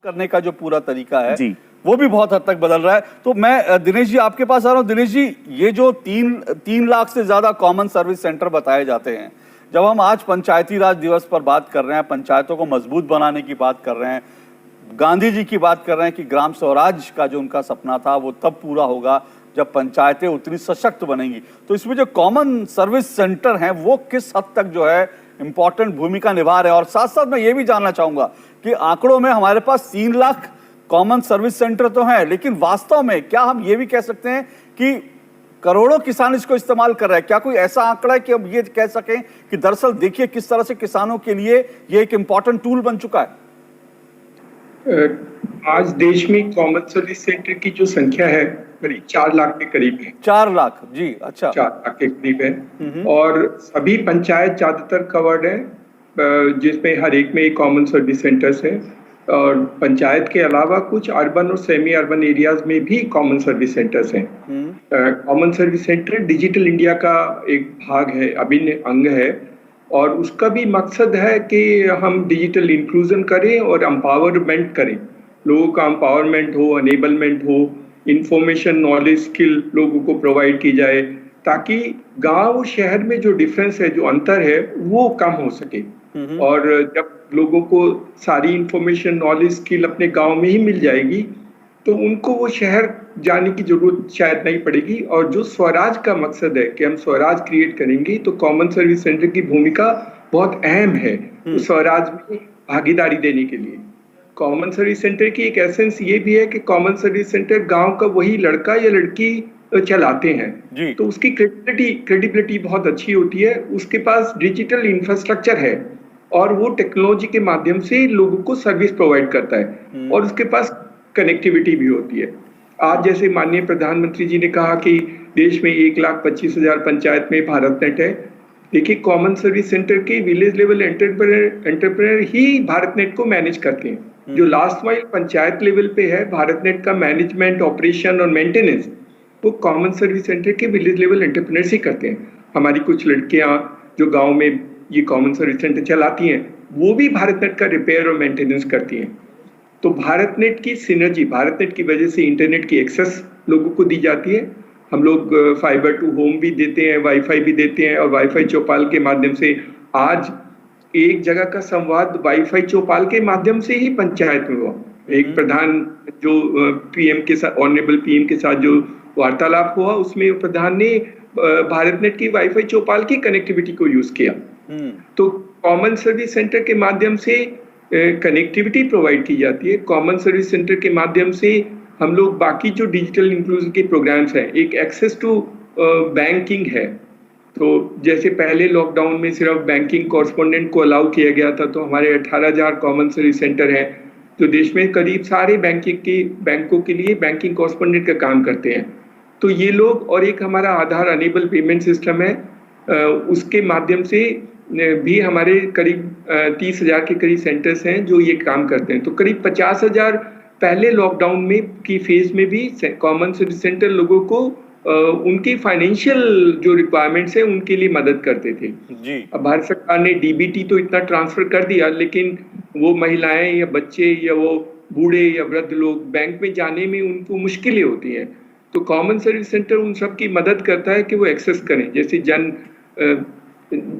करने का जो पूरा तरीका है जी। वो भी बहुत हद तक बदल रहा है। तो मैं दिनेश जी आपके पास आ रहा हूँ। दिनेश जी, ये जो तीन लाख से ज्यादा कॉमन सर्विस सेंटर बताए जाते हैं, जब हम आज पंचायती राज दिवस पर बात कर रहे हैं, पंचायतों को मजबूत बनाने की बात कर रहे हैं, गांधी जी की बात कर रहे हैं कि ग्राम स्वराज का जो उनका सपना था वो तब पूरा होगा जब पंचायतें उतनी सशक्त बनेंगी, तो इसमें जो कॉमन सर्विस सेंटर हैं वो किस हद तक जो है इंपॉर्टेंट भूमिका निभा रहे हैं। और साथ साथ मैं ये भी जानना चाहूंगा कि आंकड़ों में हमारे पास 3 लाख कॉमन सर्विस सेंटर तो हैं, लेकिन वास्तव में क्या हम ये भी कह सकते हैं कि करोड़ों किसान इसको इस्तेमाल कर रहे हैं? क्या कोई ऐसा आंकड़ा है कि हम ये कह सकें कि दरअसल देखिए किस तरह से किसानों के लिए ये एक इंपॉर्टेंट टूल बन चुका है? आज देश में कॉमन सर्विस सेंटर की जो संख्या है करीब 4 लाख के करीब है। 4 लाख, जी, अच्छा। 4 लाख के करीब है और सभी पंचायत ज्यादातर कवर्ड है, जिसमें हर एक में कॉमन सर्विस सेंटर्स है। और पंचायत के अलावा कुछ अर्बन और सेमी अर्बन एरियाज में भी कॉमन सर्विस सेंटर्स हैं। Common service centre digital India का एक भाग है, अभिन्न अंग है, और उसका भी मकसद है कि हम डिजिटल इंक्लूजन करें और एम्पावरमेंट करें, लोगों का एम्पावरमेंट हो, अनेबलमेंट हो, इंफॉर्मेशन नॉलेज स्किल लोगों को प्रोवाइड की जाए, ताकि गांव शहर में जो डिफरेंस है, जो अंतर है, वो कम हो सके। और जब लोगों को सारी इंफॉर्मेशन नॉलेज स्किल अपने गांव में ही मिल जाएगी तो उनको वो शहर जाने की जरूरत शायद नहीं पड़ेगी। और जो स्वराज का मकसद है कि हम स्वराज क्रिएट करेंगे, तो कॉमन सर्विस सेंटर की भूमिका बहुत अहम है स्वराज में भागीदारी देने के लिए। कॉमन सर्विस सेंटर की एक एसेंस ये भी है कि कॉमन सर्विस सेंटर गांव का वही लड़का या लड़की चलाते हैं, तो उसकी क्रेडिबिलिटी बहुत अच्छी होती है। उसके पास डिजिटल इंफ्रास्ट्रक्चर है और वो टेक्नोलॉजी के माध्यम से लोगों को सर्विस प्रोवाइड करता है, और उसके पास कनेक्टिविटी भी होती है। आज जैसे माननीय प्रधानमंत्री जी ने कहा कि देश में 1,25,000 पंचायत में भारत नेट है। देखिए, कॉमन सर्विस सेंटर के विलेज लेवल एंटरप्रेन्योर ही भारत नेट को मैनेज करते हैं। जो लास्ट माइल पंचायत लेवल पे है, भारत नेट का मैनेजमेंट, ऑपरेशन और मेंटेनेंस वो कॉमन सर्विस सेंटर के विलेज लेवल एंटरप्रेन्योर्स ही करते हैं। हमारी कुछ लड़कियां जो गाँव में ये कॉमन सर्विस सेंटर चलाती हैं, वो भी भारत नेट का रिपेयर और मेंटेनेंस करती हैं। तो भारत नेट की सिनर्जी, भारत नेट की वजह से इंटरनेट की एक्सेस लोगों को दी जाती है। हम लोग फाइबर टू होम भी देते हैं, वाईफाई भी देते हैं, और वाईफाई चौपाल के माध्यम से आज एक जगह का संवाद वाईफाई चौपाल के माध्यम से ही पंचायत में हुआ। एक प्रधान जो पीएम के साथ, ऑनरेबल पीएम के साथ जो वार्तालाप हुआ, उसमें प्रधान ने भारत नेट की वाईफाई चौपाल की कनेक्टिविटी को यूज किया। तो कॉमन सर्विस सेंटर के माध्यम से कनेक्टिविटी प्रोवाइड की जाती है। कॉमन सर्विस सेंटर के माध्यम से हम लोग बाकी जो डिजिटल इंक्लूजन के प्रोग्राम्स हैं, एक एक्सेस टू बैंकिंग है। तो जैसे पहले लॉकडाउन में सिर्फ बैंकिंग कॉरेस्पोंडेंट को अलाउ किया गया था, तो हमारे 18,000 कॉमन सर्विस सेंटर हैं जो देश में करीब सारे बैंकों के लिए बैंकिंग कॉरेस्पोंडेंट का काम करते हैं। तो ये लोग, और एक हमारा आधार अनेबल पेमेंट सिस्टम है, उसके माध्यम से भी हमारे करीब 30,000 के करीब सेंटर्स हैं जो ये काम करते हैं। तो करीब 50,000 पहले लॉकडाउन में की फेज में भी कॉमन सर्विस सेंटर लोगों को उनकी फाइनेंशियल जो रिक्वायरमेंट्स है उनके लिए मदद करते थे जी। अब भारत सरकार ने डीबीटी तो इतना ट्रांसफर कर दिया, लेकिन वो महिलाएं या बच्चे या वो बूढ़े या वृद्ध लोग बैंक में जाने में उनको मुश्किलें होती हैं। तो कॉमन सर्विस सेंटर उन सब की मदद करता है कि वो एक्सेस करें।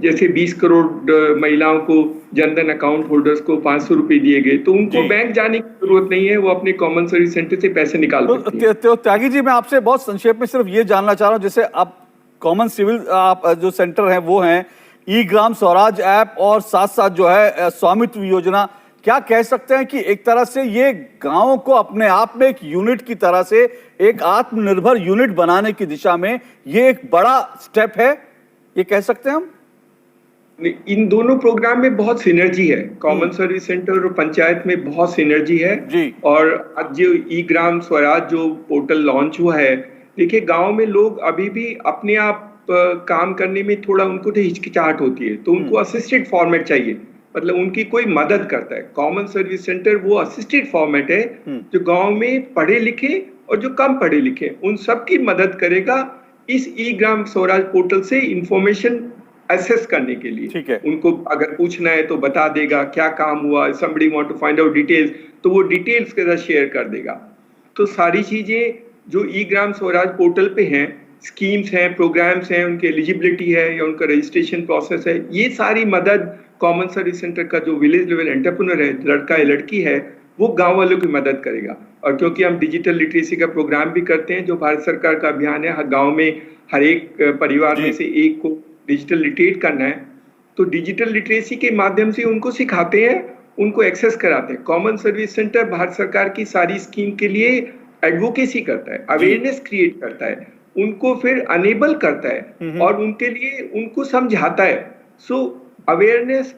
जैसे 20 करोड़ महिलाओं को जनधन अकाउंट होल्डर्स को 500 रुपए दिए गए, तो उनको बैंक जाने की जरूरत नहीं है, वो अपने कॉमन सर्विस सेंटर से पैसे निकाल सकते हैं। तो त्यागी जी, मैं आपसे बहुत संक्षेप में सिर्फ ये जानना चाह रहा हूँ, जैसे आप कॉमन सिविल आप जो सेंटर हैं वो हैं ई ग्राम स्वराज ऐप, और साथ साथ जो है स्वामित्व योजना, क्या कह सकते हैं कि एक तरह से ये गांव को अपने आप में एक यूनिट की तरह से, एक आत्मनिर्भर यूनिट बनाने की दिशा में ये एक बड़ा स्टेप है, ये कह सकते हैं हम? इन दोनों प्रोग्राम में बहुत सिनर्जी है। कॉमन सर्विस सेंटर और पंचायत में बहुत सिनर्जी है जी। और आज जो ई ग्राम स्वराज जो पोर्टल लॉन्च हुआ है, देखिए गांव में लोग अभी भी अपने आप काम करने में थोड़ा उनको तो हिचकिचाहट होती है, तो उनको असिस्टेड फॉर्मेट चाहिए, मतलब उनकी कोई मदद करता है। कॉमन सर्विस सेंटर वो असिस्टेड फॉर्मेट है जो गांव में पढ़े लिखे और जो कम पढ़े लिखे उन सब की मदद करेगा। इस ई ग्राम स्वराज पोर्टल से इंफॉर्मेशन असेस करने के लिए। ठीक है। उनको अगर पूछना है तो बता देगा क्या काम हुआ, somebody want to find out details तो वो डिटेल्स के साथ शेयर कर देगा। तो सारी चीजें जो ई ग्राम स्वराज पोर्टल पे हैं, स्कीम्स हैं, प्रोग्राम्स हैं, उनकी एलिजिबिलिटी है या उनका रजिस्ट्रेशन प्रोसेस है, ये सारी मदद कॉमन सर्विस सेंटर का जो विलेज लेवल एंटरप्रेन्योर है, लड़का या लड़की है, वो गांव वालों की मदद करेगा। और क्योंकि हम डिजिटल लिटरेसी का प्रोग्राम भी करते हैं, जो भारत सरकार का अभियान है, हर गांव में हर एक परिवार में से एक को डिजिटल लिटरेट करना है, तो डिजिटल लिटरेसी के माध्यम से उनको सिखाते हैं, उनको एक्सेस कराते हैं। कॉमन सर्विस सेंटर भारत सरकार की सारी स्कीम के लिए एडवोकेसी करता है, अवेयरनेस क्रिएट करता है, उनको फिर अनेबल करता है और उनके लिए उनको समझाता है। सो अवेयरनेस,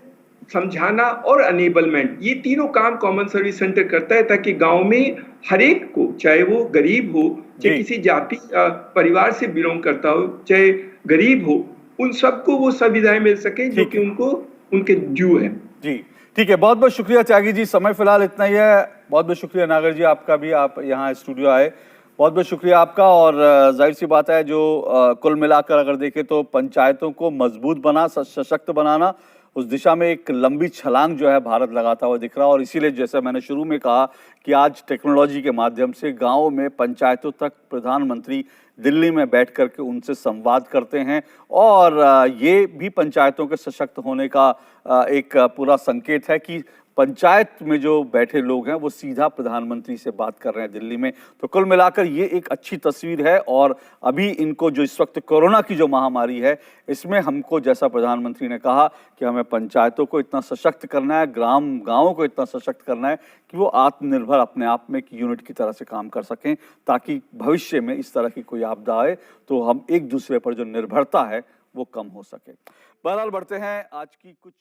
समझाना और अनेबलमेंट, ये तीनों काम कॉमन सर्विस सेंटर करता है, ताकि गांव में हर एक को, चाहे वो गरीब हो, चाहे किसी जाति परिवार से बिलोंग करता हो, चाहे गरीब हो, उन सबको वो सुविधाएं मिल सके जो कि उनको उनके ड्यू है। जी ठीक है, बहुत बहुत शुक्रिया त्यागी जी। समय फिलहाल इतना ही है। बहुत बहुत शुक्रिया नागर जी आपका भी, आप यहाँ स्टूडियो आए, बहुत बहुत शुक्रिया आपका। और जाहिर सी बात है, जो कुल मिलाकर अगर देखें तो पंचायतों को मजबूत बना, सशक्त बनाना, उस दिशा में एक लंबी छलांग जो है भारत लगाता हुआ दिख रहा है। और इसीलिए जैसे मैंने शुरू में कहा कि आज टेक्नोलॉजी के माध्यम से गाँव में पंचायतों तक प्रधानमंत्री दिल्ली में बैठ करके उनसे संवाद करते हैं, और ये भी पंचायतों के सशक्त होने का एक पूरा संकेत है कि पंचायत में जो बैठे लोग हैं वो सीधा प्रधानमंत्री से बात कर रहे हैं दिल्ली में। तो कुल मिलाकर ये एक अच्छी तस्वीर है। और अभी इनको जो इस वक्त कोरोना की जो महामारी है, इसमें हमको, जैसा प्रधानमंत्री ने कहा, कि हमें पंचायतों को इतना सशक्त करना है, गाँवों को इतना सशक्त करना है कि वो आत्मनिर्भर अपने आप में एक यूनिट की तरह से काम कर सकें, ताकि भविष्य में इस तरह की कोई आपदा आए तो हम एक दूसरे पर जो निर्भरता है वो कम हो सके। बहरहाल बढ़ते हैं आज की कुछ